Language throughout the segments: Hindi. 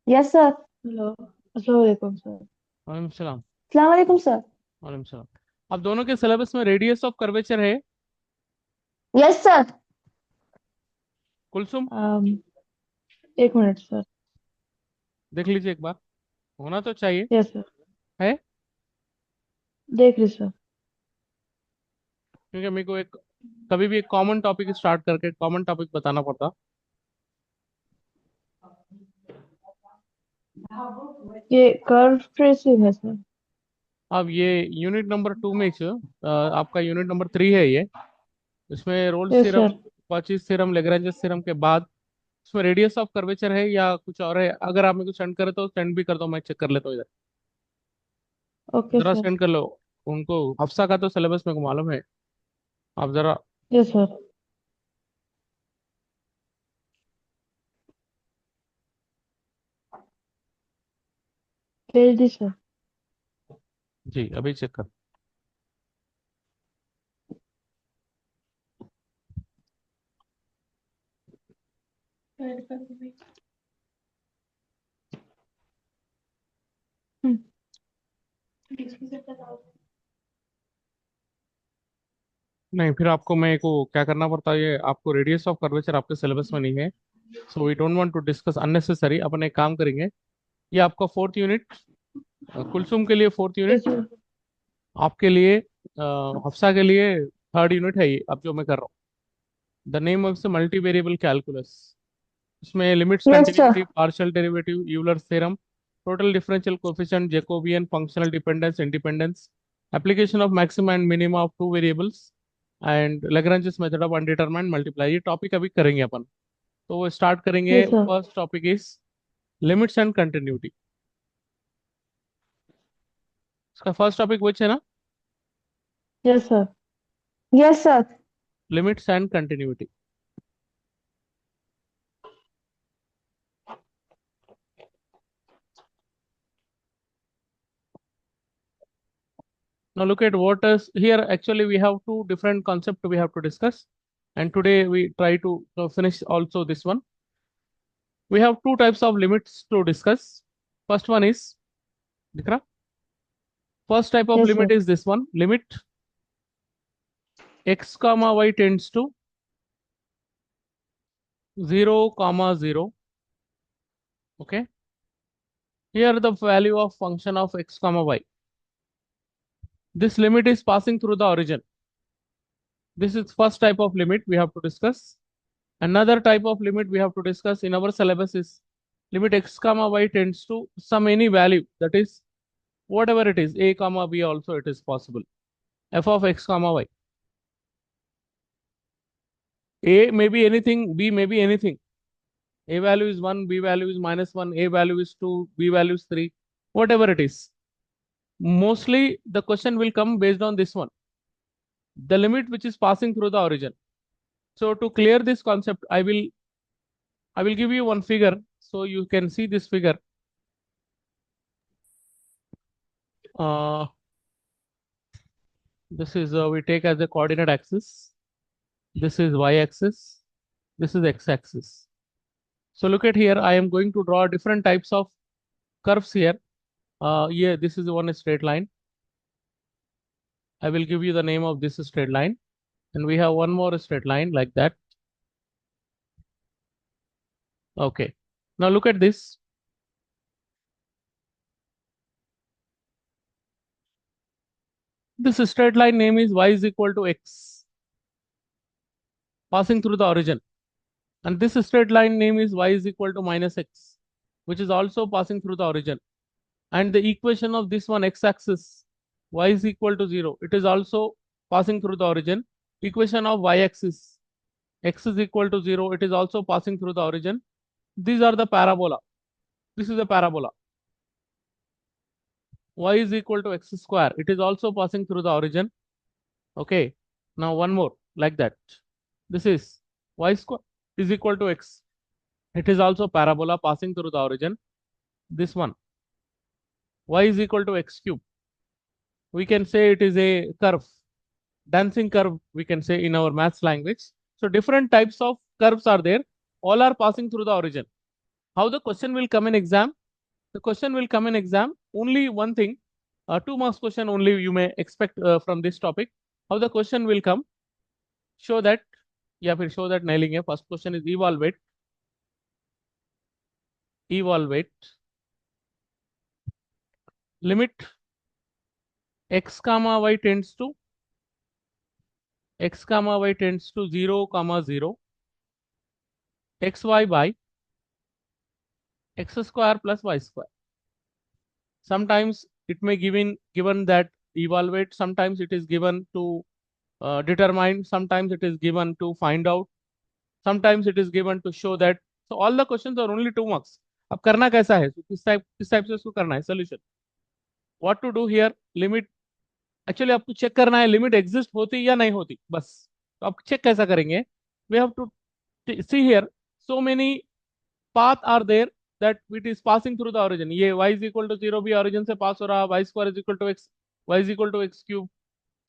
Yes sir. हेलो। अस्सलाम वालेकुम सर। वालेकुम सलाम। अस्सलाम वालेकुम सर। वालेकुम सलाम। आप दोनों के सिलेबस में रेडियस ऑफ कर्वेचर है? Yes sir. कुलसुम, um, एक मिनट सर। देख लीजिए एक बार, होना तो चाहिए। Yes sir. है? देख रही सर। क्योंकि मेरे को एक कभी भी एक कॉमन टॉपिक स्टार्ट करके कॉमन टॉपिक बताना पड़ता। ये कर्व ट्रेसिंग है सर। अब ये यूनिट नंबर 2 में आपका यूनिट नंबर 3 है ये। इसमें Rolle's yes theorem, sir. Cauchy's theorem, Lagrange's theorem के बाद इसमें रेडियस ऑफ कर्वेचर है या कुछ और है? अगर आप मेरे को सेंड करे तो सेंड भी कर दो, मैं चेक कर लेता हूँ इधर। ओके जरा सर। सेंड कर लो। उनको हफ्सा का तो सिलेबस मेरे को मालूम है। आप जरा। Yes sir. भेज दी सर। जी अभी चेक कर। हम्म, नहीं, फिर आपको मैं को क्या करना पड़ता है, ये आपको रेडियस ऑफ कर्वेचर आपके सिलेबस में नहीं है। So we don't want to discuss unnecessary. अपन एक काम करेंगे, ये आपका फोर्थ यूनिट, कुलसुम के लिए फोर्थ यस यूनिट, सर। आपके लिए हफ्सा के लिए थर्ड यूनिट है ये अब जो मैं कर रहा हूँ। The name of the multi variable calculus. इसमें limits, yes sir. Continuity, partial derivative, Euler's theorem, total differential coefficient, Jacobian, functional dependence, independence, application of maxima and minima of two variables, and Lagrange's method of undetermined multiply. ये टॉपिक अभी करेंगे अपन। तो वो स्टार्ट करेंगे। Yes sir. First topic is limits and continuity. इसका फर्स्ट टॉपिक which है ना? Yes sir. Yes sir. Limits and continuity. Now look at what is here. Actually, we have two different concepts we have to discuss, and today we try to finish also this one. We have two types of limits to discuss. First one is, दिख रहा? First type of yes limit sir. is this one. Limit x comma y tends to 0 comma 0. Okay. Here the value of function of x comma y. This limit is passing through the origin. This is first type of limit we have to discuss. Another type of limit we have to discuss in our syllabus is limit x comma y tends to some any value, that is whatever it is, a comma b also it is possible. F of x comma y. A may be anything, b may be anything. A value is 1, b value is -1, a value is 2, b value is 3, whatever it is. Mostly the question will come based on this one, the limit which is passing through the origin. So to clear this concept, I will give you one figure so you can see this figure. Uh, this is we take as a coordinate axis. This is y axis. This is x axis. So look at here. I am going to draw different types of curves here. Yeah, this is one straight line. I will give you the name of this straight line, and we have one more straight line like that. Okay. Now look at this. This straight line name is y is equal to x, passing through the origin. And this straight line name is y is equal to minus x, which is also passing through the origin. And the equation of this one x-axis, y is equal to 0, it is also passing through the origin. Equation of y-axis, x is equal to 0, it is also passing through the origin. These are the parabola. This is a parabola. Y is equal to x square, it is also passing through the origin. Okay. Now one more like that. This is y square is equal to x. It is also parabola passing through the origin. This one, y is equal to x cube. We can say it is a curve, dancing curve, we can say in our maths language. So different types of curves are there. All are passing through the origin. how the question will come in exam? The question will come in exam. Only one thing, 2 marks question only you may expect from this topic. How the question will come? Show that, या फिर show that नहीं लेंगे. First question is evaluate. Evaluate. Limit x comma y tends to 0 comma 0 xy by x square plus y square. Sometimes it may given that evaluate, sometimes it is given to determine, sometimes it is given to find out, sometimes it is given to show that. So all the questions are only 2 marks. अब करना कैसा है, तो किस टाइप से इसको करना है solution. What to do here, limit, actually आपको चेक करना है लिमिट एग्जिस्ट होती या नहीं होती बस. तो आप चेक कैसा करेंगे, we have to see here so many path are there that it is passing through the origin. ये y is equal to 0 भी origin से पास हो रहा, y square is equal to x, y is equal to x cube.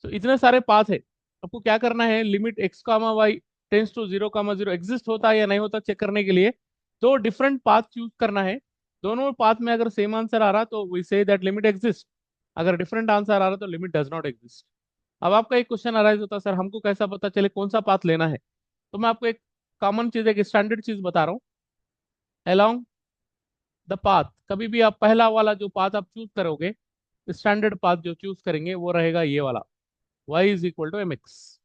तो इतने सारे पाथ है. आपको क्या करना है, limit x comma y tends to 0 comma 0 exist होता है या नहीं होता चेक करने के लिए दो डिफरेंट पाथ चूज करना है. दोनों पाथ में अगर सेम आंसर आ रहा तो we say that limit exist. अगर डिफरेंट आंसर आ रहा तो लिमिट डज नॉट एग्जिस्ट. अब आपका एक क्वेश्चन अराइज होता है, सर हमको कैसा पता चले कौन सा पाथ लेना है. तो मैं आपको एक कॉमन चीज, एक स्टैंडर्ड चीज बता रहा हूँ. along द पाथ, कभी भी आप पहला वाला जो पाथ आप चूज करोगे, स्टैंडर्ड पाथ जो चूज करेंगे वो रहेगा ये वाला, y is equal to m x.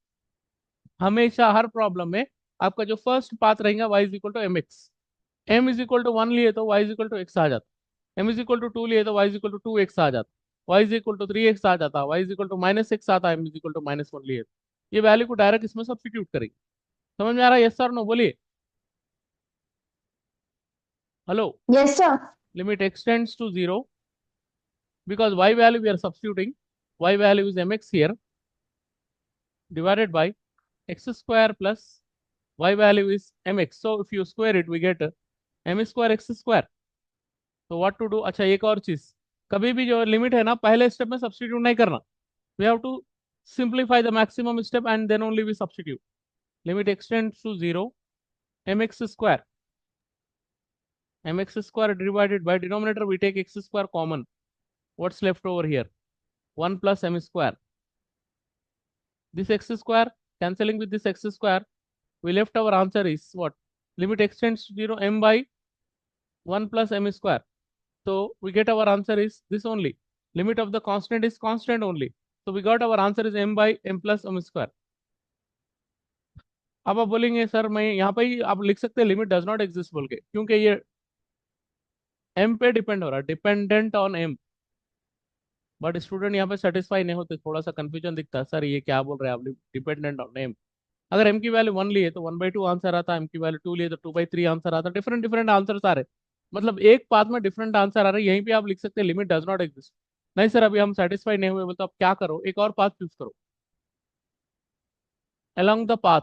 हमेशा हर प्रॉब्लम में आपका जो फर्स्ट पाथ रहेगा y is equal to m x. m is equal to 1 लिए तो y is equal to x आ जाता, m इज इक्वल टू 2 लिए तो y is equal to 2x आ जाता, y is equal to 3x आ जाता, y is equal to -x आता, m इज इक्वल टू -1 लिए. ये वैल्यू को डायरेक्ट इसमें सब्स्टिट्यूट करेंगे. समझ में आ रहा है, यस सर नो बोलिए. Hello. Yes, sir. Limit x tends to 0, because y value we are substituting, y value is mx here, divided by x square plus y value is mx. So if you square it we get m square x square. तो व्हाट टू डू, अच्छा एक और चीज, कभी भी जो लिमिट है ना पहले स्टेप में सब्स्टिट्यूट नहीं करना. We have to simplify the maximum step and then only we substitute. Limit extends to 0, mx square, mx square divided by denominator we take x square common. What's left over here, 1 plus m square. This x square cancelling with this x square, we left our answer is what, limit extends to 0, m by 1 plus m square. So we get our answer is this only, limit of the constant is constant only. So we got our answer is m by m plus m square. अब आप बोलेंगे सर मैं यहाँ पे ही आप लिख सकते हैं लिमिट डज नॉट एग्जिस्ट बोल के, क्योंकि ये m पे डिपेंड हो रहा है, dependent on m. But student यहाँ पे सेटिस्फाई नहीं होते, थोड़ा सा कंफ्यूजन दिखता है, सर ये क्या बोल रहे हैं आप, डिपेंडेंट ऑन m. अगर m की वैल्यू 1 लिए तो 1/2 आंसर आता, m की वैल्यू 2 लिए तो 2/3 आंसर आता, डिफरेंट डिफरेंट आंसर आ रहे. मतलब एक पाथ में डिफरेंट आंसर आ रहे, यहीं पे आप लिख सकते हैं लिमिट डज नॉट एग्जिस्ट. नहीं सर अभी हम सेटिस्फाई नहीं हुए, बोलते आप क्या करो, एक और पाथ चूज करो. along the path,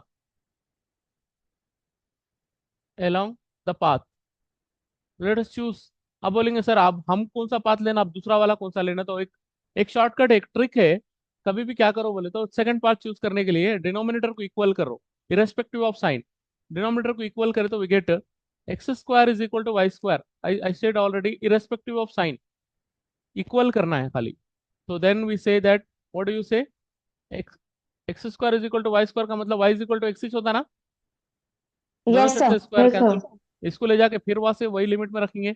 along the path, let us choose. अब बोलेंगे सर आप हम कौन सा पाथ लेना, आप दूसरा वाला कौन सा लेना, तो एक एक शॉर्टकट, एक ट्रिक है. कभी भी क्या करो बोले तो सेकंड पाथ चूज करने के लिए डिनोमिनेटर को इक्वल करो, इरेस्पेक्टिव ऑफ साइन. डिनोमिनेटर को इक्वल करे तो we get x square is equal to Y square. I said already irrespective of sign equal करना है खाली. तो then we say that, what do you say, x x square is equal to Y square का मतलब y is equal to x ही होता ना. दोनों Yes, साइड sir. से स्क्वायर Yes, कैंसिल, sir. इसको ले जाके फिर वहां से वही लिमिट में रखेंगे,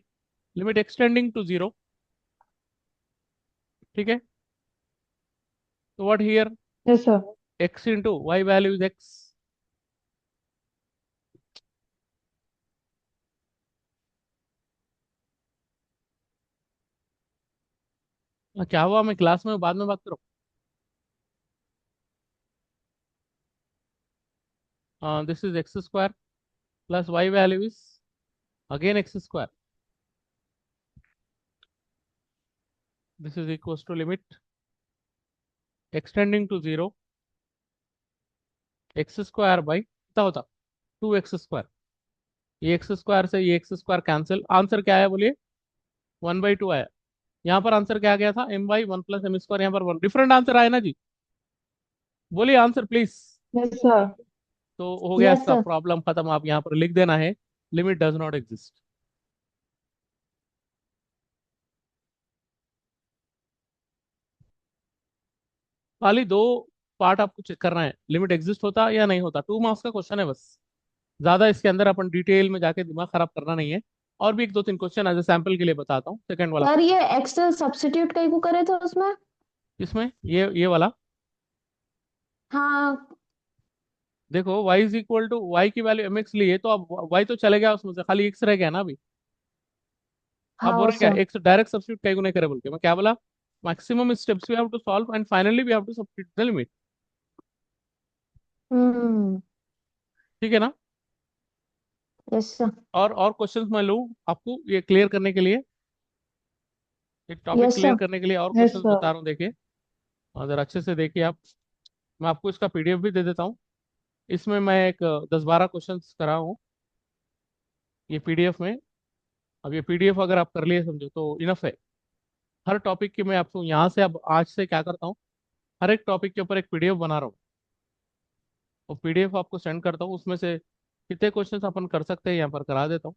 लिमिट एक्सटेंडिंग टू 0. ठीक है. तो what here, Yes, sir. x into y value is x. क्या हुआ, मैं क्लास में बाद में बात करूँ. This is x square plus y value is again x square. This is equals to limit extending to 0 x square by कितना होता 2x स्क्वायर. ये एक्स स्क्वायर से ये एक्स स्क्वायर कैंसिल, आंसर क्या है बोलिए, 1/2 आया. यहाँ पर आंसर क्या आ गया था, m by 1 plus m square, यहाँ पर 1 डिफरेंट आंसर आया ना जी. बोलिए आंसर प्लीज. Yes, sir. तो हो गया Yes, इसका sir. प्रॉब्लम खत्म. आप यहाँ पर लिख देना है लिमिट डज नॉट एग्जिस्ट. खाली दो पार्ट आपको चेक करना है, लिमिट एग्जिस्ट होता या नहीं होता। 2 मार्क्स का क्वेश्चन है बस, ज्यादा इसके अंदर अपन डिटेल में जाके दिमाग खराब करना नहीं है। और भी एक दो तीन क्वेश्चन एज ए सैंपल के लिए बताता हूँ, सेकंड वाला सर क्वेश्चन। ये एक्सेल सब्स्टिट्यूट कहीं को करे थे उसमें। इसमें ये वाला हाँ। देखो, y is equal to y की वैल्यू mx लिए, तो अब y तो चले गया उसमें से, खाली x रह गया ना अभी। अब बोल हाँ रहे क्या, सर। एक डायरेक्ट सब्स्टिट्यूट कहीं को नहीं करे बोल के, मैं क्या बोला, maximum steps we have to solve and finally we have to substitute the limit. हम्म। ठीक है ना। Yes sir. और क्वेश्चंस मैं लूँ आपको ये क्लियर करने के लिए, एक टॉपिक यस क्लियर सर। करने के लिए और यस क्वेश्चंस सर। बता रहा हूँ, देखिए। और जरा अच्छे से देखिए आप, मैं आपको इसका पीडीएफ भी दे देता हूँ। इसमें मैं एक 10-12 क्वेश्चंस करा हूँ ये पीडीएफ में। अब ये पीडीएफ अगर आप कर लिए समझो तो इनफ है। हर टॉपिक की मैं आपको यहाँ से, अब आज से क्या करता हूँ, हर एक टॉपिक के ऊपर एक पीडीएफ बना रहा हूँ। वो पीडीएफ आपको सेंड करता हूँ, उसमें से कितने क्वेश्चंस अपन कर सकते हैं यहाँ पर करा देता हूँ।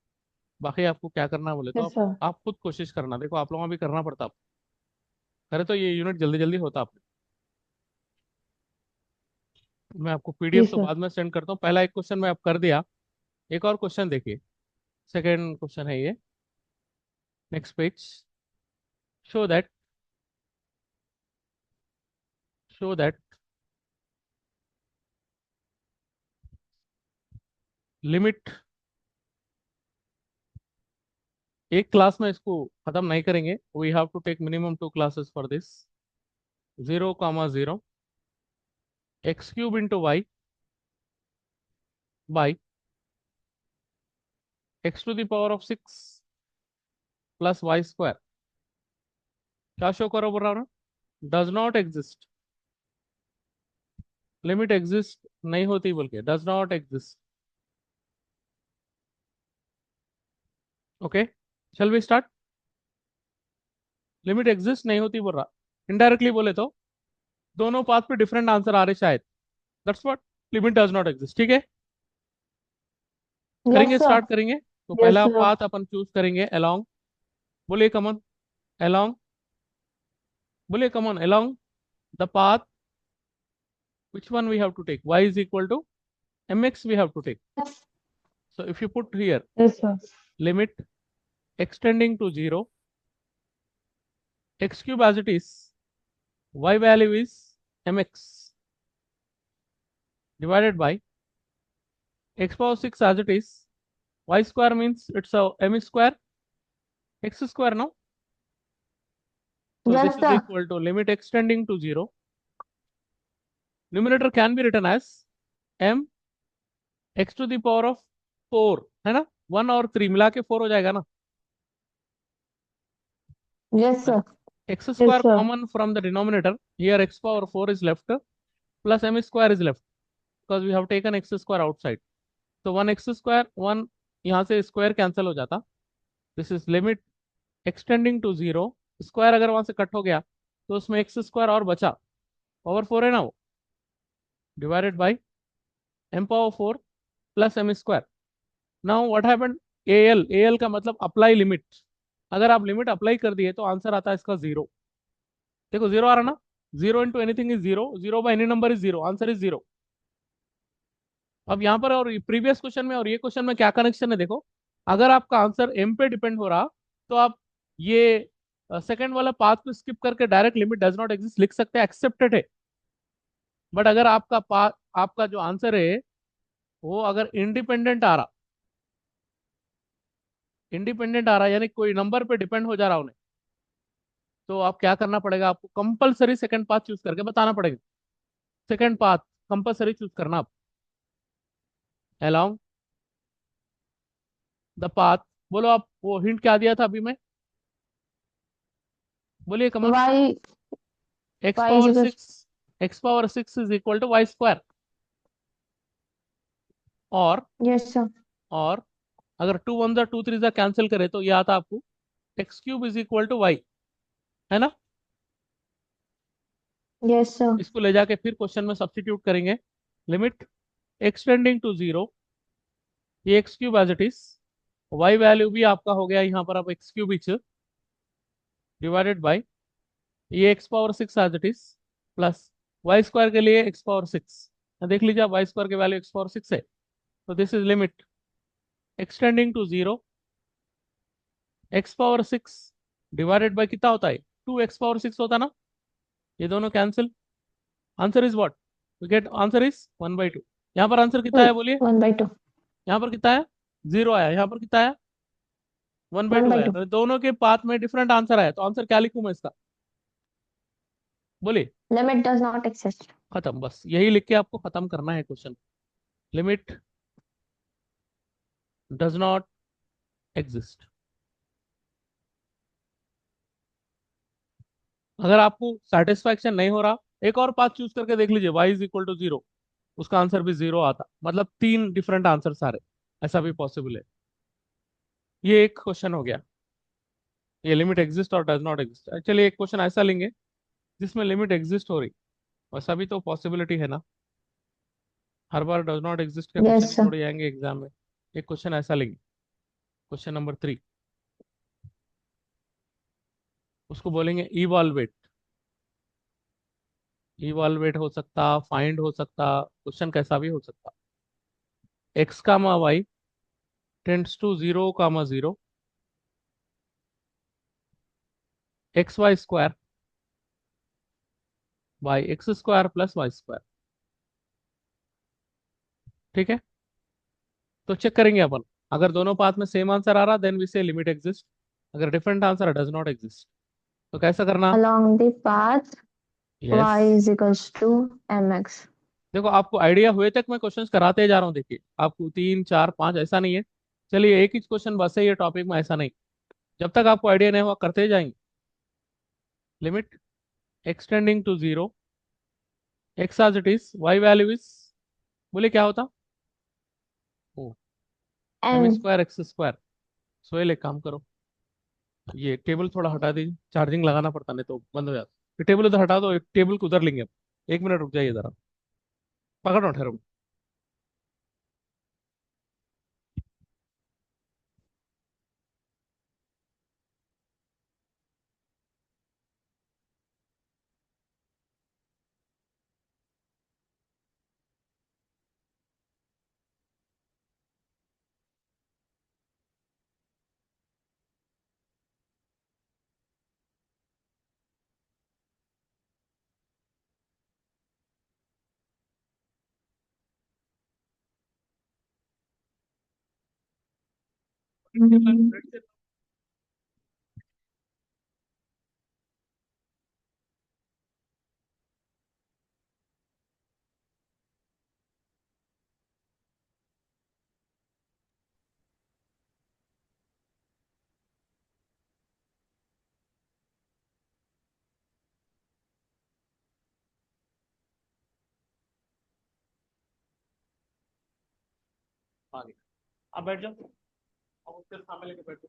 बाकी आपको क्या करना है बोले तो यस आप सर। आप खुद कोशिश करना, देखो आप लोगों को भी करना पड़ता, आप करे तो ये यूनिट जल्दी जल्दी होता आप। मैं आपको जी पीडीएफ तो सर। बाद में सेंड करता हूँ, पहला एक क्वेश्चन मैं आप कर दिया। एक और क्वेश्चन देखिए, सेकेंड क्वेश्चन है ये, next page. Show that show that limit, एक क्लास में इसको खत्म नहीं करेंगे, we have to take minimum 2 classes for this. 0,0 x cube into y by x to the power of 6 plus y square. क्या शो करो बोल रहा हूँ, does not exist, limit exist नहीं होती बोल के, डज नॉट एग्जिस्ट। ओके, चल वी स्टार्ट। लिमिट एग्जिस्ट नहीं होती बोल रहा, इनडायरेक्टली बोले तो दोनों पाथ पे डिफरेंट आंसर आ रहे शायद, that's what limit does not exist. ठीक है, यस करेंगे, सर। स्टार्ट करेंगे। तो यस पहला सर। पाथ अपन चूज करेंगे अलोंग, बोलिए कमन, अलोंग, बोलिए come, along the path, which one we have to take, y is equal to mx we have to take. So if you put here yes sir. limit extending to 0, x cube as it is, y value is mx divided by x power 6 as it is, y square means it's a m square, x square now. So this yes is sir. equal to limit extending to 0. Numerator can be written as m x to the power of 4, है ना, 1 और 3 मिला के 4 हो जाएगा ना। Yes sir. X yes square sir. common from the denominator, here x power 4 is left plus m square is left because we have taken x square outside. So 1 x square 1, यहाँ से स्क्वायर कैंसिल हो जाता, this is limit extending to 0, square अगर वहां से कट हो गया तो उसमें एक्स स्क्वायर और बचा, पावर 4 है ना वो, divided by m power 4 plus m square. Now what happened, L का मतलब अप्लाई लिमिट, अगर आप लिमिट अप्लाई कर दिए तो आंसर आता है इसका 0। देखो 0 आ रहा ना, 0 into anything is 0, 0 by any number is 0, answer is 0। अब यहाँ पर और प्रीवियस क्वेश्चन में और ये क्वेश्चन में क्या कनेक्शन है देखो, अगर आपका आंसर m पे डिपेंड हो रहा तो आप ये सेकंड वाला पाथ को स्किप करके direct limit does not exist लिख सकते हैं, एक्सेप्टेड है। बट अगर आपका पाथ, आपका जो आंसर है वो अगर इंडिपेंडेंट आ रहा यानी कोई नंबर पे डिपेंड हो जा रहा उन्हें, तो आप क्या करना पड़ेगा, आपको कंपलसरी सेकंड पाथ चूज करके बताना पड़ेगा। सेकंड पाथ कंपलसरी चूज करना आप, अलोंग द पाथ, बोलो आप, वो हिंट क्या दिया था अभी मैं, बोलिए common. Y. X Y power is. Six X power 6 is equal to Y square. और यस सर। और अगर 2 1 जा 2 3 जा कैंसिल करे तो ये आता आपको x cube is equal to y, है ना। Yes sir. इसको ले जाके फिर क्वेश्चन में सब्स्टिट्यूट करेंगे, लिमिट एक्सटेंडिंग टू 0, ये x cube as it is, y value भी आपका हो गया यहाँ पर अब x cube each divided by ये x power 6 as it is plus y square के लिए एक्स पावर 6, देख लीजिए आप वाई स्क्वायर की वैल्यू एक्स पावर 6 है, तो this is limit extending to 0, x power 6 divided by कितना होता है, 2 x पावर 6 होता ना, ये दोनों cancel, answer is what, we get answer is 1/2। यहाँ पर आंसर कितना है बोलिए, 1/2। यहाँ पर कितना है, 0 आया, यहाँ पर कितना आया, 1/2 आया, 1/2। तो दोनों के पाथ में डिफरेंट आंसर आया, तो आंसर क्या लिखूं मैं इसका, बोलिए। Limit does not exist. खत्म, बस यही लिख के आपको खत्म करना है question, limit does not exist. अगर आपको सेटिस्फैक्शन नहीं हो रहा, एक और पाथ चूज करके देख लीजिए, y इज इक्वल टू 0, उसका आंसर भी 0 आता, मतलब 3 डिफरेंट आंसर सारे, ऐसा भी पॉसिबल है। ये एक क्वेश्चन हो गया, ये लिमिट एग्जिस्ट और डज नॉट एग्जिस्ट। चलिए एक क्वेश्चन ऐसा लेंगे जिसमें लिमिट एग्जिस्ट हो रही, वैसा भी तो पॉसिबिलिटी है ना, हर बार डज नॉट एग्जिस्ट के क्वेश्चन यस ही सर। थोड़ी आएंगे एग्जाम में। एक क्वेश्चन ऐसा लेंगे, क्वेश्चन नंबर 3, उसको बोलेंगे इवॉल्वेट, इवॉल्वेट हो सकता, फाइंड हो सकता, क्वेश्चन कैसा भी हो सकता। X comma y tends to 0, 0 x y square by x square plus y square, ठीक है। तो चेक करेंगे अपन, अगर दोनों पाथ में सेम आंसर आ रहा देन वी से लिमिट एग्जिस्ट, अगर different answer does not exist, तो कैसा करना। along the path yes, y is equals to mx। देखो आपको आइडिया हुए तक मैं क्वेश्चंस कराते जा रहा हूँ, देखिए आपको 3 4 5 ऐसा नहीं है, चलिए एक ही क्वेश्चन बस है ये टॉपिक में, ऐसा नहीं, जब तक आपको आइडिया नहीं हुआ करते जाएंगे। Limit extending to 0, x as it is, y value is, बोले क्या होता, oh m m। Square x square. Sohail एक काम करो, ये टेबल थोड़ा हटा दीजिए, चार्जिंग लगाना पड़ता नहीं तो बंद हो जाता, ये टेबल उधर हटा दो, एक टेबल को उधर लेंगे अब, 1 मिनट रुक जाइए जरा, पकड़ो ठहरो। आगे आप बैठ जाओ, अब उसके सामने लेके बैठो,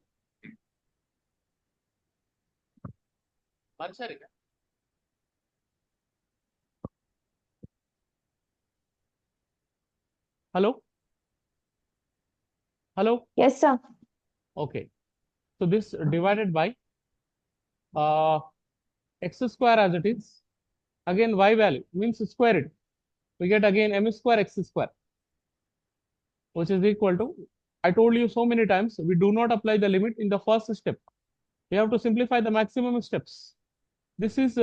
बारिश आ रही है क्या, hello, hello, yes sir। Okay, so this divided by uh, x square as it is, again y value means square it, we get again m square x square, which is equal to, I told you so many times, we do not apply the limit in the first step, we have to simplify the maximum steps. This is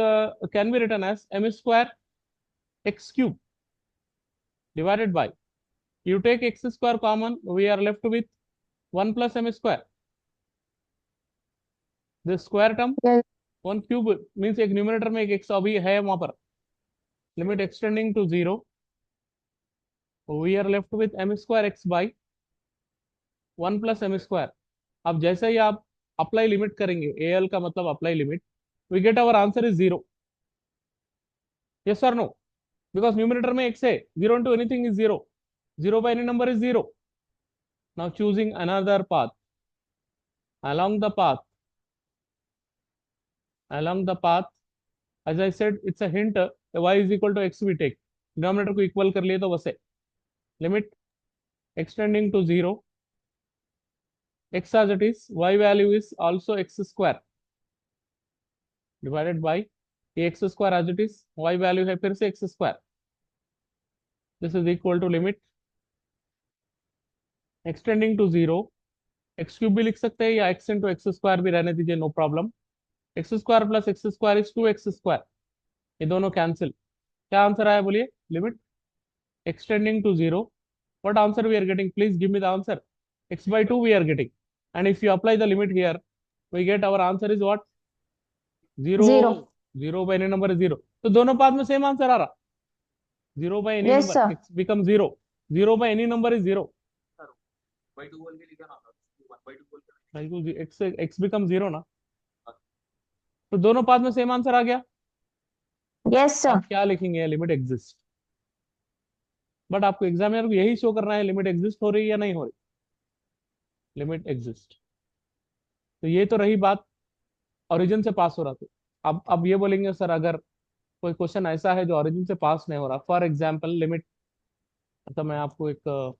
can be written as m square x cube divided by, you take x square common, we are left with 1 plus m square, this square term yes। 1 cube means एक न्यूमरेटर में एक एक्स अभी है वहां पर, limit extending to 0, we are left with m square x by 1 plus m square. अब जैसे ही आप अप्लाई लिमिट करेंगे, ए एल का मतलब apply limit, we get our answer is 0, yes और नो, बिकॉज न्यूमरेटर में एक्स है, 0 into anything is 0, 0 by any number is 0। Now choosing another path, along the path, along the path, as I said it's a hint, y is equal to x we take, denominator को इक्वल कर लिए तो वैसे, limit extending to 0, x as it is, y value is also x square divided by ये x square as it is, y value है फिर से x square, this is equal to limit extending to zero, x cube भी लिख सकते हैं या एक्स इंटू एक्स स्क्वायर भी रहने दीजिए, no problem. X square plus x square is two x square, ये दोनों कैंसिल। क्या आंसर आया बोलिए? Limit extending to zero, what answer we are getting? Please give me the answer. X by 2 we are getting, and if you apply the limit here, we get our answer is what? 0. Zero. 0 by any number is 0, तो दोनों पास में सेम आंसर आ रहा। 0 by any Yes, number, sir. x become 0, 0 by any number is 0, x become 0 ना, तो दोनों पास में सेम आंसर आ गया। Yes, sir. आप क्या लिखेंगे? लिमिट एग्जिस्ट, बट आपको एग्जामिनर को यही शो करना है लिमिट एग्जिस्ट हो रही है या नहीं हो रही, लिमिट एग्जिस्ट। तो ये तो रही बात ओरिजिन से पास हो रहा था। अब ये बोलेंगे सर अगर कोई क्वेश्चन ऐसा है जो ओरिजिन से पास नहीं हो रहा, फॉर एग्जाम्पल लिमिट, तो मैं आपको एक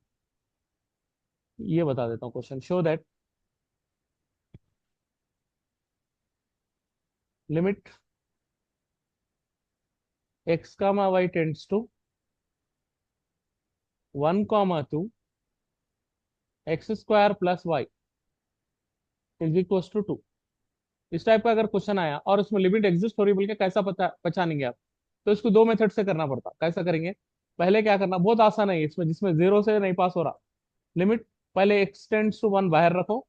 ये बता देता हूँ question, show that limit x comma y tends to 1 comma 2 x square plus y is equal to 2। इस टाइप का अगर क्वेश्चन आया और उसमें लिमिट एग्जिस्ट हो रही बोल के कैसा पता पहचानेंगे आप? तो इसको दो मेथड से करना पड़ता। कैसा करेंगे? पहले क्या करना, बहुत आसान है इसमें, जिसमें जीरो से नहीं पास हो रहा, लिमिट पहले x टेंड्स टू 1 बाहर रखो,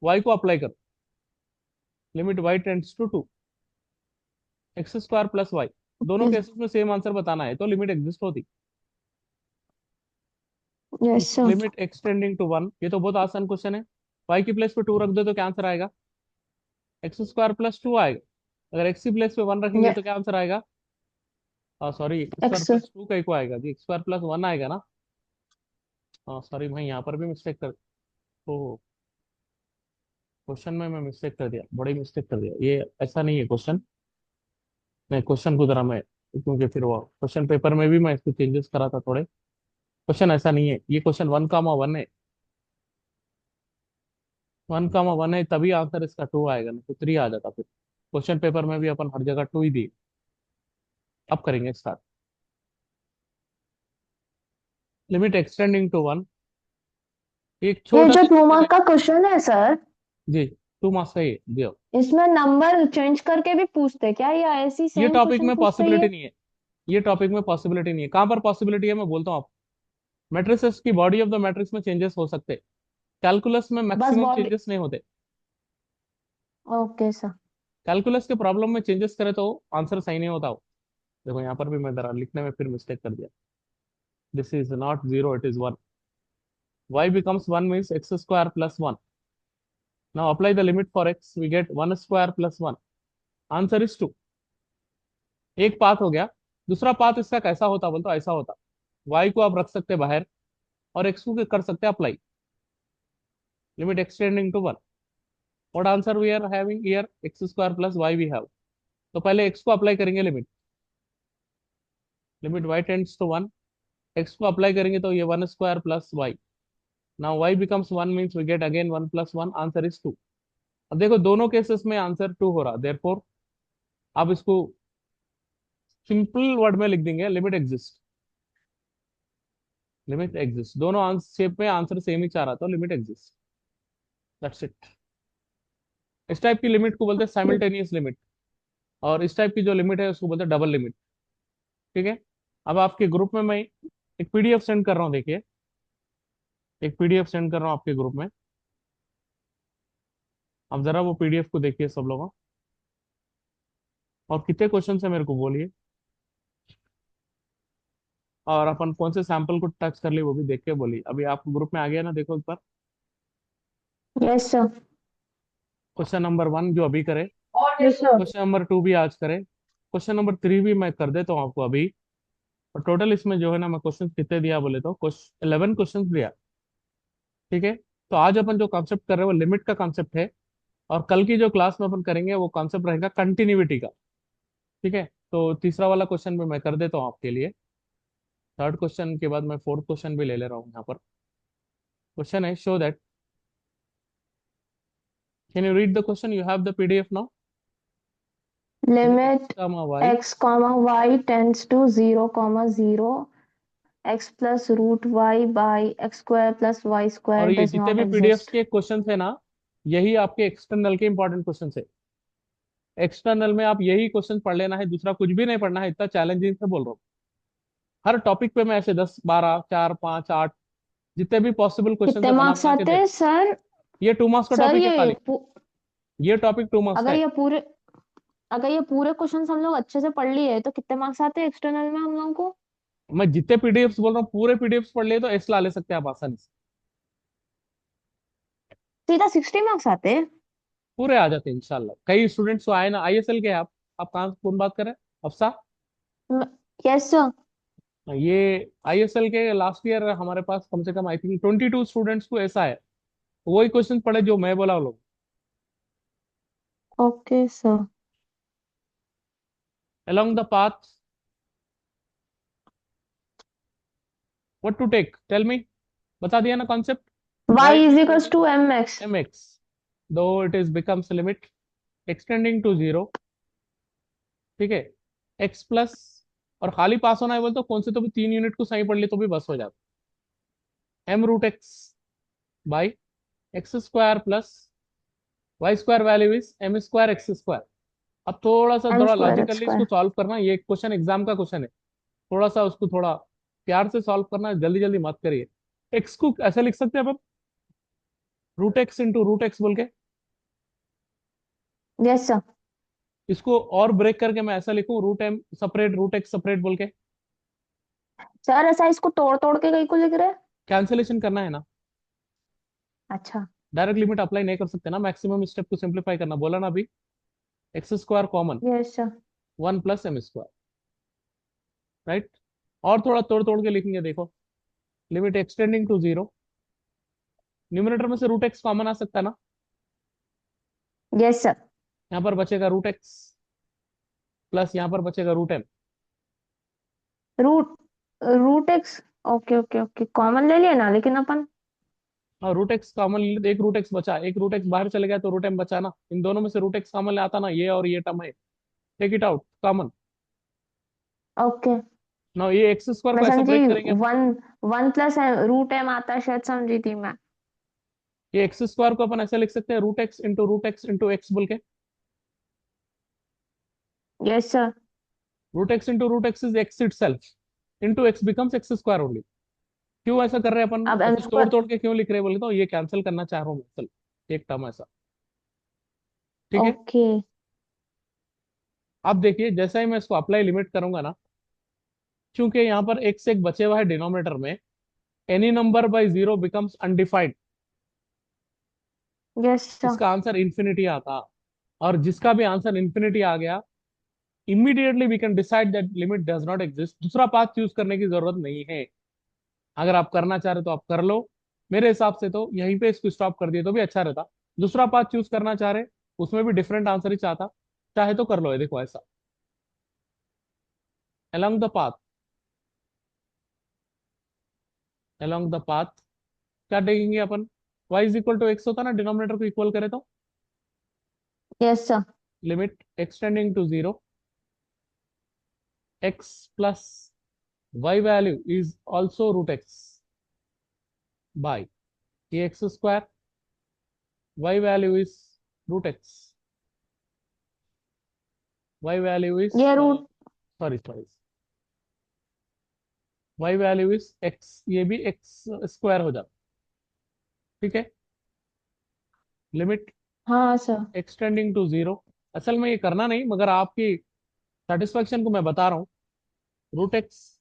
y को अप्लाई करो, limit y tends to 2 x square plus y, दोनों केसेस में सेम आंसर बताना है तो लिमिट एग्जिस्ट होती। Yes, sir. Limit extending to 1, ये तो बहुत आसान क्वेश्चन है, y की प्लेस पे 2 रख दो तो क्या आंसर आएगा? एक्स स्क्वायर प्लस 2 आएगा। अगर x की प्लेस पे 1 रखेंगे Yeah. तो क्या आंसर आएगा? Sorry, x square X. Plus 2 कहीं को आएगा जी, एक्स स्क्वायर प्लस 1 आएगा ना। सॉरी मैं यहाँ पर भी मिस्टेक कर, ओ क्वेश्चन में मैं मिस्टेक कर दिया, बड़ी मिस्टेक कर दिया, ये ऐसा नहीं है क्वेश्चन, मैं क्वेश्चन को जरा मैं, क्योंकि फिर वो क्वेश्चन पेपर में भी मैं इसको चेंजेस करा था थोड़े, क्वेश्चन ऐसा नहीं है, ये क्वेश्चन 1 कामा 1 है, 1 कामा 1 है, तभी आंसर इसका 2 आएगा ना, तो 3 आ जाता। फिर क्वेश्चन पेपर में भी अपन हर जगह 2 ही दिए। अब करेंगे स्टार्ट, लिमिट एक्सटेंडिंग टू 1, एक ये छोटा जो सा 2 क्वेश्चन है मार्क का क्वेश्चन है सर, जी, 2 मार्क्स का ही दियो। इसमें नंबर चेंज करके भी पूछते क्या या ऐसी ये सेम टॉपिक क्वेश्चन में पूछते ही पॉसिबिलिटी है? नहीं है, ये टॉपिक में पॉसिबिलिटी नहीं है। कहाँ पर पॉसिबिलिटी है मैं बोलता हूँ आपको, मैट्रिसेस की बॉडी ऑफ द मैट्रिक्स में चेंजेस हो सकते हैं, कैलकुलस में बस मैक्सिमम बॉडी। चेंजेस नहीं होते। Okay sir. कैलकुलस के प्रॉब्लम में चेंजेस करे तो आंसर सही नहीं होता हो। देखो यहाँ पर भी मैं जरा लिखने में फिर मिस्टेक कर दिया, this is not 0, it is 1, y becomes 1 means x square plus 1, now apply the limit for x, we get 1 square plus 1, answer is 2। एक पाथ हो गया, दूसरा पाथ इसका कैसा होता बोलते ऐसा होता, y को आप रख सकते बाहर और x को कर सकते apply, limit extending to 1, what answer we are having here? X square plus y we have. तो पहले x को अप्लाई करेंगे, limit limit y tends to 1, x को अप्लाई करेंगे तो ये 1 square plus y, now y becomes 1 means we get again 1 plus 1, answer is 2। अब देखो दोनों केसेस में आंसर 2 हो रहा, देयरफॉर आप इसको सिंपल वर्ड में लिख देंगे, लिमिट एग्जिस्ट, लिमिट एग्जिस्ट, दोनों शेप में आंसर सेम ही चाह रहा था, लिमिट एग्जिस्ट, दैट्स इट। इस टाइप की लिमिट को बोलते हैं साइमल्टेनियस लिमिट, और इस टाइप की जो लिमिट है उसको बोलते हैं डबल लिमिट। ठीक है, अब आपके ग्रुप में मैं एक पीडीएफ सेंड कर रहा हूँ, देखिए एक पीडीएफ सेंड कर रहा हूँ आपके ग्रुप में, अब जरा वो पीडीएफ को देखिए सब लोगों, और कितने क्वेश्चन है मेरे को बोलिए, और अपन कौन से सैंपल को टच कर लिए वो भी देख के बोलिए। अभी आप ग्रुप में आ गया ना, देखो एक बार यस सर। क्वेश्चन नंबर 1 जो अभी करे, Yes, sir. क्वेश्चन नंबर 2 भी आज करे, क्वेश्चन नंबर 3 भी मैं कर देता हूँ आपको अभी। और टोटल इसमें जो है ना, मैं क्वेश्चन कितने दिया बोले तो 11 क्वेश्चन दिया। ठीक है, तो आज अपन जो कॉन्सेप्ट कर रहे हैं वो लिमिट का कॉन्सेप्ट है, और कल की जो क्लास में अपन करेंगे वो कॉन्सेप्ट रहेगा कंटिन्यूटी का। ठीक है, तो तीसरा वाला क्वेश्चन भी मैं कर देता हूँ आपके लिए, थर्ड क्वेश्चन के बाद मैं फोर्थ क्वेश्चन भी ले ले रहा हूँ यहाँ पर। क्वेश्चन है, show that, can you read the question, you have the PDF now? Limit comma y x comma y tends to 0 comma 0 x plus root y by x square plus y और स्क्वायर ये डज जितने नॉट भी पीडीएफ्स एग्जिस्ट। के क्वेश्चन है ना, यही आपके एक्सटर्नल के इंपॉर्टेंट क्वेश्चन है। एक्सटर्नल में आप यही क्वेश्चन पढ़ लेना है, दूसरा कुछ भी नहीं पढ़ना है, इतना चैलेंजिंग से बोल रहा हूँ। हर टॉपिक पे मैं ऐसे 10 12 4 5 8 जितने भी पॉसिबल क्वेश्चन कितने है बना मार्क्स बना के आते दे। हैं सर? ये 2 मार्क्स का सर टॉपिक है खाली। ये टॉपिक 2 मार्क्स का अगर है। ये पूरे अगर ये पूरे क्वेश्चंस हम लोग अच्छे से पढ़ लिए तो कितने मार्क्स आते हैं एक्सटर्नल में हम लोगों को? मैं जितने पीडीएफ्स बोल रहा हूँ पूरे पीडीएफ्स पढ़ लिए तो एस ला ले सकते हैं आप आसानी से। सीधा 60 मार्क्स आते हैं? पूरे आ जाते हैं इंशाल्लाह। कई स्टूडेंट्स तो आए ना आईएसएल के। आप कहाँ कौन बात कर रहे हैं? अफसा। Yes sir. ये आईएसएल के लास्ट ईयर हमारे पास कम से कम आई थिंक 22 स्टूडेंट्स को ऐसा है, वही क्वेश्चन पढ़े जो मैं बोला वो लोग। Okay sir. along the path what to take tell me। बता दिया ना concept. y y is is equal equals to to mx। mx though it is becomes limit extending to 0। ठीक है। x प्लस, और खाली पास होना है बोल तो कौन से तो भी 3 यूनिट को सही पढ़ ली तो भी बस हो जाता। m root x by x square plus y square value is m square x square. अब थोड़ा सा एम थोड़ा स्क्वायर एक्स लॉजिकली इसको स्क्वायर। सॉल्व करना। ये क्वेश्चन एग्जाम का क्वेश्चन है, थोड़ा सा उसको थोड़ा प्यार से सॉल्व करना, जल्दी जल्दी मत करिए। एक्स को ऐसे लिख सकते हैं अब, root x into root x बोल के। Yes sir. इसको और ब्रेक करके मैं ऐसा लिखूं, root m separate root x separate बोल के। सर ऐसा इसको तोड़ तोड़ के कहीं को लिख रहे हैं? कैंसिलेशन करना है ना, अच्छा। डायरेक्ट लिमिट अप्लाई नहीं कर सकते ना, मैक्सिमम स्टेप को सिंप्लीफाई करना बोला ना अभी। X square common, yes sir. 1 + m², right. और थोड़ा तोड़ तोड़ के लिखेंगे देखो। लिमिट एक्सटेंडिंग टू 0, न्यूमरेटर में से रूट एक्स कॉमन आ सकता है ना, यस सर। यहाँ पर बचेगा रूट एक्स प्लस यहाँ पर बचेगा root m. Root root x. Okay okay okay, common ले लिया ना लेकिन अपन। और रूट एक्स कॉमन, एक रूट एक्स बचा, एक रूट एक्स बाहर चले गया तो रूट एम बचा ना। इन दोनों में से रूट एक्स कॉमन ले आता ना, ये और ये टर्म है, take it out common. Okay. ना ये एक्स स्क्वायर मैं को ऐसा समझी। ब्रेक करेंगे अपन। One one plus root m आता है शायद, समझी थी मैं। ये एक्स स्क्वायर को अपन ऐसे लिख सकते हैं, रूट एक्स इंटू एक्स बोल के। Yes sir. Root x into root x is x itself, into x becomes x square only. क्यों ऐसा कर रहे हैं अपन, अब एम ऐसे तोड़ स्क्वायर। तोड़ के क्यों लिख रहे हैं बोले तो ये कैंसिल करना चाह रहा हूँ मैं, चल एक टर्म ऐसा। ठीक है। ओके। अब देखिए जैसा ही मैं इसको अप्लाई लिमिट करूंगा ना, क्योंकि यहाँ पर एक से एक बचे हुआ है डिनोमिनेटर में, any number by 0 becomes undefined. Yes sir. इसका आंसर इंफिनिटी आता, और जिसका भी आंसर इंफिनिटी आ गया, immediately we can decide that limit does not exist. दूसरा पाथ चूज करने की जरूरत नहीं है। अगर आप करना चाह रहे तो आप कर लो, मेरे हिसाब से तो यहीं पे इसको स्टॉप कर दिए तो भी अच्छा रहता। दूसरा पाथ चूज करना चाह रहे, उसमें भी डिफरेंट आंसर ही चाहता, चाहे तो कर लो। ये देखो ऐसा, along the path, along the path क्या देखेंगे अपन, y is equal to x होता ना, डिनोमिनेटर को इक्वल करे तो। Yes sir. Limit extending to 0, x plus y value is also root x by ये x square, y value is root x, y value is ये root. Sorry sorry y value is x, ये भी x स्क्वायर हो जाता। ठीक है। लिमिट हाँ सर। एक्सटेंडिंग टू 0, असल में ये करना नहीं मगर आपकी सेटिस्फेक्शन को मैं बता रहा हूँ। रूट एक्स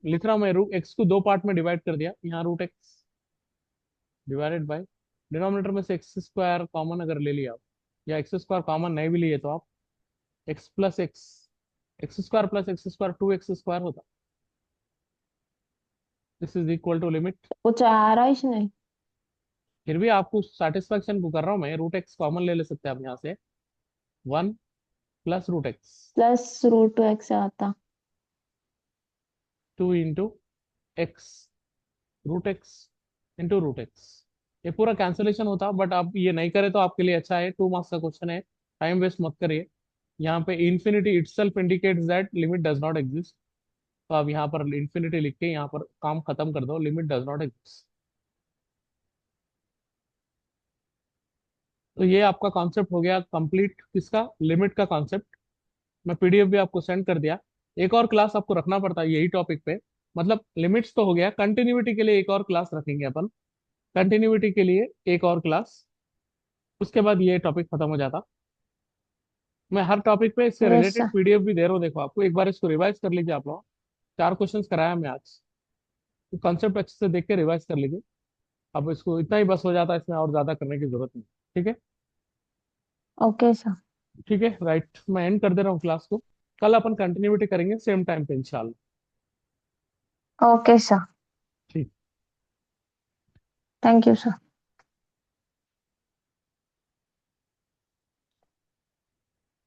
लिख रहा हूँ मैं, रूट एक्स को 2 पार्ट में डिवाइड कर दिया, यहाँ root x divided by denominator में से एक्स स्क्वायर कॉमन अगर ले लिया आप, या एक्स स्क्वायर कॉमन नहीं भी लिए तो आप x plus x, x square plus x square 2x square होता। This is equal to limit, कुछ आ रहा है इसने? फिर भी आपको सेटिस्फेक्शन को कर रहा हूँ मैं, रूट एक्स कॉमन ले ले सकते हैं आप यहाँ से, 1 + root x plus root two x आता। 2 × x, root x into root x. ये पूरा कैंसिलेशन होता, बट आप ये नहीं करे तो आपके लिए अच्छा है, 2 मार्क्स का क्वेश्चन है। टाइम वेस्ट मत करिए। यहाँ पे infinity itself indicates that limit does not exist. तो आप यहाँ पर इंफिनिटी लिख के यहाँ पर काम खत्म कर दो, लिमिट डज नॉट एग्जिस्ट। तो ये आपका कॉन्सेप्ट हो गया कंप्लीट, किसका, लिमिट का कॉन्सेप्ट। मैं पीडीएफ भी आपको सेंड कर दिया। एक और क्लास आपको रखना पड़ता है यही टॉपिक पे, मतलब लिमिट्स तो हो गया, कंटिन्यूटी के लिए एक और क्लास रखेंगे अपन, कंटिन्यूटी के लिए एक और क्लास, उसके बाद ये टॉपिक खत्म हो जाता। मैं हर टॉपिक पे इससे यस रिलेटेड सर। पीडीएफ भी दे रहा हूँ, देखो आपको एक बार इसको रिवाइज कर लीजिए आप लोग। 4 क्वेश्चंस कराया मैं आज, तो कॉन्सेप्ट अच्छे से देख के रिवाइज कर लीजिए। अब इसको इतना ही बस हो जाता है, इसमें और ज्यादा करने की जरूरत नहीं। ठीक है। Okay sir. ठीक है, राइट, मैं एंड कर दे रहा हूँ क्लास को। कल अपन कंटिन्यूटी करेंगे सेम टाइम पे इंशाल्लाह। Okay sir. ठीक। Thank you sir.